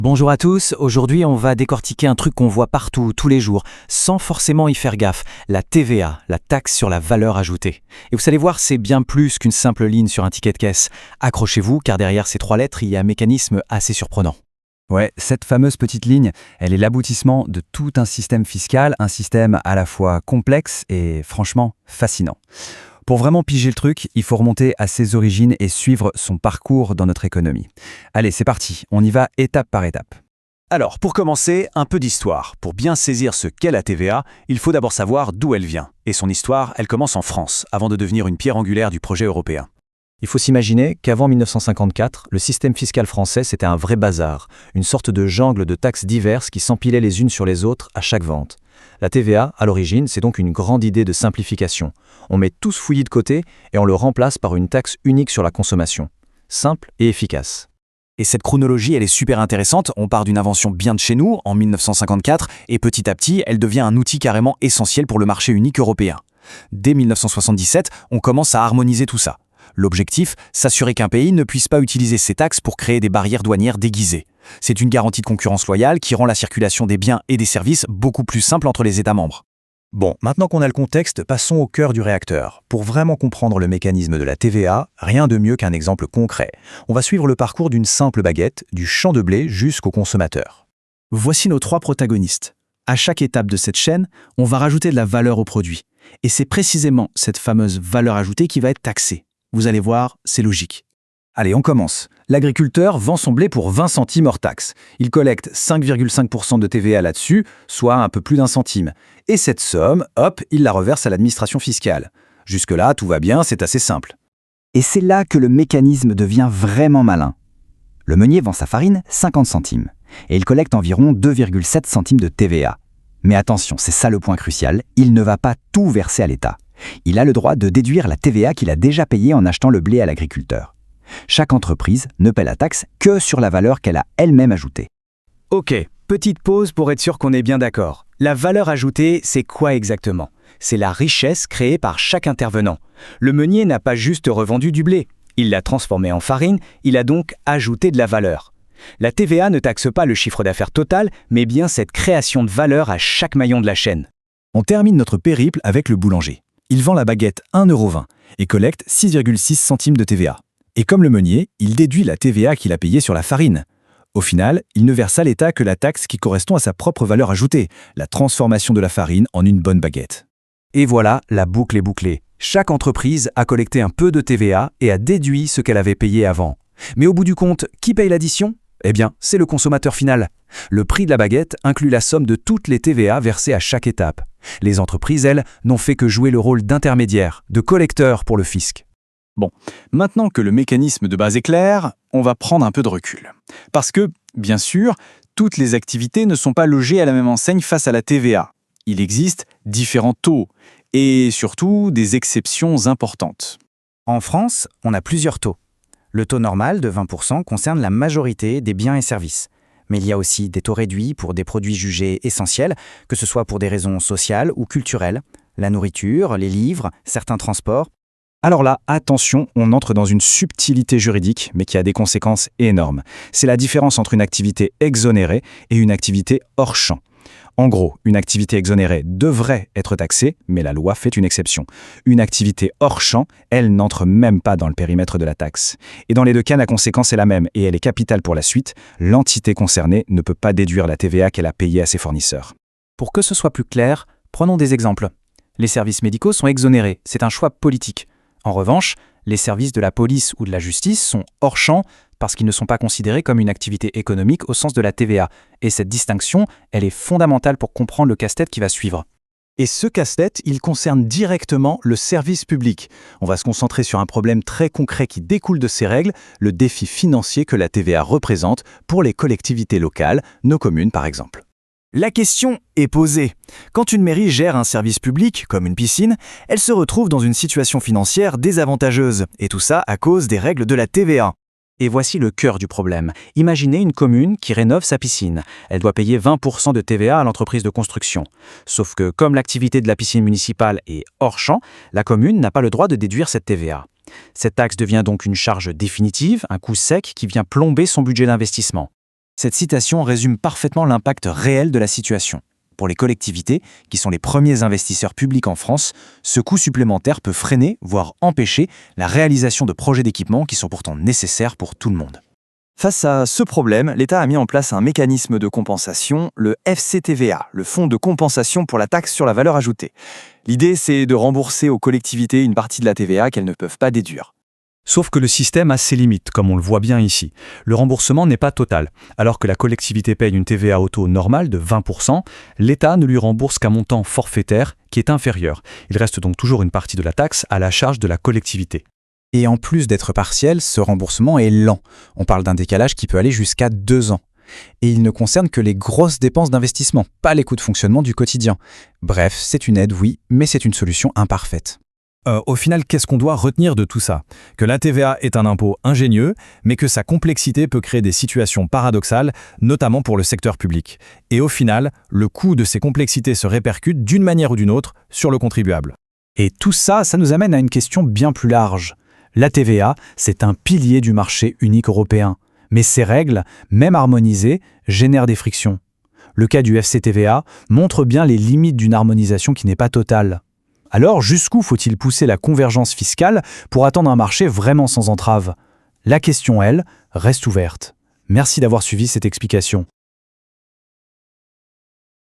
Bonjour à tous, aujourd'hui on va décortiquer un truc qu'on voit partout, tous les jours, sans forcément y faire gaffe, la TVA, la taxe sur la valeur ajoutée. Et vous allez voir, c'est bien plus qu'une simple ligne sur un ticket de caisse. Accrochez-vous, car derrière ces 3 lettres, il y a un mécanisme assez surprenant. Ouais, cette fameuse petite ligne, elle est l'aboutissement de tout un système fiscal, un système à la fois complexe et franchement fascinant. Pour vraiment piger le truc, il faut remonter à ses origines et suivre son parcours dans notre économie. Allez, c'est parti, on y va étape par étape. Alors, pour commencer, un peu d'histoire. Pour bien saisir ce qu'est la TVA, il faut d'abord savoir d'où elle vient. Et son histoire, elle commence en France, avant de devenir une pierre angulaire du projet européen. Il faut s'imaginer qu'avant 1954, le système fiscal français c'était un vrai bazar, une sorte de jungle de taxes diverses qui s'empilaient les unes sur les autres à chaque vente. La TVA, à l'origine, c'est donc une grande idée de simplification. On met tout ce fouillis de côté et on le remplace par une taxe unique sur la consommation. Simple et efficace. Et cette chronologie, elle est super intéressante. On part d'une invention bien de chez nous, en 1954, et petit à petit, elle devient un outil carrément essentiel pour le marché unique européen. Dès 1977, on commence à harmoniser tout ça. L'objectif, s'assurer qu'un pays ne puisse pas utiliser ces taxes pour créer des barrières douanières déguisées. C'est une garantie de concurrence loyale qui rend la circulation des biens et des services beaucoup plus simple entre les États membres. Bon, maintenant qu'on a le contexte, passons au cœur du réacteur. Pour vraiment comprendre le mécanisme de la TVA, rien de mieux qu'un exemple concret. On va suivre le parcours d'une simple baguette, du champ de blé jusqu'au consommateur. Voici nos 3 protagonistes. À chaque étape de cette chaîne, on va rajouter de la valeur au produit. Et c'est précisément cette fameuse valeur ajoutée qui va être taxée. Vous allez voir, c'est logique. Allez, on commence. L'agriculteur vend son blé pour 20 centimes hors taxe. Il collecte 5,5% de TVA là-dessus, soit un peu plus d'1 centime. Et cette somme, hop, il la reverse à l'administration fiscale. Jusque-là, tout va bien, c'est assez simple. Et c'est là que le mécanisme devient vraiment malin. Le meunier vend sa farine 50 centimes et il collecte environ 2,7 centimes de TVA. Mais attention, c'est ça le point crucial, il ne va pas tout verser à l'État. Il a le droit de déduire la TVA qu'il a déjà payée en achetant le blé à l'agriculteur. Chaque entreprise ne paie la taxe que sur la valeur qu'elle a elle-même ajoutée. Ok, petite pause pour être sûr qu'on est bien d'accord. La valeur ajoutée, c'est quoi exactement? C'est la richesse créée par chaque intervenant. Le meunier n'a pas juste revendu du blé. Il l'a transformé en farine, il a donc ajouté de la valeur. La TVA ne taxe pas le chiffre d'affaires total, mais bien cette création de valeur à chaque maillon de la chaîne. On termine notre périple avec le boulanger. Il vend la baguette 1,20 € et collecte 6,6 centimes de TVA. Et comme le meunier, il déduit la TVA qu'il a payée sur la farine. Au final, il ne verse à l'État que la taxe qui correspond à sa propre valeur ajoutée, la transformation de la farine en une bonne baguette. Et voilà, la boucle est bouclée. Chaque entreprise a collecté un peu de TVA et a déduit ce qu'elle avait payé avant. Mais au bout du compte, qui paye l'addition? Eh bien, c'est le consommateur final. Le prix de la baguette inclut la somme de toutes les TVA versées à chaque étape. Les entreprises, elles, n'ont fait que jouer le rôle d'intermédiaire, de collecteur pour le fisc. Bon, maintenant que le mécanisme de base est clair, on va prendre un peu de recul. Parce que, bien sûr, toutes les activités ne sont pas logées à la même enseigne face à la TVA. Il existe différents taux et surtout des exceptions importantes. En France, on a plusieurs taux. Le taux normal de 20% concerne la majorité des biens et services. Mais il y a aussi des taux réduits pour des produits jugés essentiels, que ce soit pour des raisons sociales ou culturelles, la nourriture, les livres, certains transports. Alors là, attention, on entre dans une subtilité juridique, mais qui a des conséquences énormes. C'est la différence entre une activité exonérée et une activité hors champ. En gros, une activité exonérée devrait être taxée, mais la loi fait une exception. Une activité hors champ, elle n'entre même pas dans le périmètre de la taxe. Et dans les 2 cas, la conséquence est la même, et elle est capitale pour la suite. L'entité concernée ne peut pas déduire la TVA qu'elle a payée à ses fournisseurs. Pour que ce soit plus clair, prenons des exemples. Les services médicaux sont exonérés, c'est un choix politique. En revanche, les services de la police ou de la justice sont hors champ parce qu'ils ne sont pas considérés comme une activité économique au sens de la TVA. Et cette distinction, elle est fondamentale pour comprendre le casse-tête qui va suivre. Et ce casse-tête, il concerne directement le service public. On va se concentrer sur un problème très concret qui découle de ces règles, le défi financier que la TVA représente pour les collectivités locales, nos communes par exemple. La question est posée. Quand une mairie gère un service public, comme une piscine, elle se retrouve dans une situation financière désavantageuse, et tout ça à cause des règles de la TVA. Et voici le cœur du problème. Imaginez une commune qui rénove sa piscine. Elle doit payer 20% de TVA à l'entreprise de construction. Sauf que comme l'activité de la piscine municipale est hors champ, la commune n'a pas le droit de déduire cette TVA. Cette taxe devient donc une charge définitive, un coût sec qui vient plomber son budget d'investissement. Cette citation résume parfaitement l'impact réel de la situation. Pour les collectivités, qui sont les premiers investisseurs publics en France, ce coût supplémentaire peut freiner, voire empêcher, la réalisation de projets d'équipement qui sont pourtant nécessaires pour tout le monde. Face à ce problème, l'État a mis en place un mécanisme de compensation, le FCTVA, le Fonds de compensation pour la taxe sur la valeur ajoutée. L'idée, c'est de rembourser aux collectivités une partie de la TVA qu'elles ne peuvent pas déduire. Sauf que le système a ses limites, comme on le voit bien ici. Le remboursement n'est pas total. Alors que la collectivité paye une TVA au taux normal de 20%, l'État ne lui rembourse qu'un montant forfaitaire qui est inférieur. Il reste donc toujours une partie de la taxe à la charge de la collectivité. Et en plus d'être partiel, ce remboursement est lent. On parle d'un décalage qui peut aller jusqu'à 2 ans. Et il ne concerne que les grosses dépenses d'investissement, pas les coûts de fonctionnement du quotidien. Bref, c'est une aide, oui, mais c'est une solution imparfaite. Au final, qu'est-ce qu'on doit retenir de tout ça? Que la TVA est un impôt ingénieux, mais que sa complexité peut créer des situations paradoxales, notamment pour le secteur public. Et au final, le coût de ces complexités se répercute d'une manière ou d'une autre sur le contribuable. Et tout ça, ça nous amène à une question bien plus large. La TVA, c'est un pilier du marché unique européen. Mais ces règles, même harmonisées, génèrent des frictions. Le cas du FCTVA montre bien les limites d'une harmonisation qui n'est pas totale. Alors, jusqu'où faut-il pousser la convergence fiscale pour attendre un marché vraiment sans entrave? La question, elle, reste ouverte. Merci d'avoir suivi cette explication.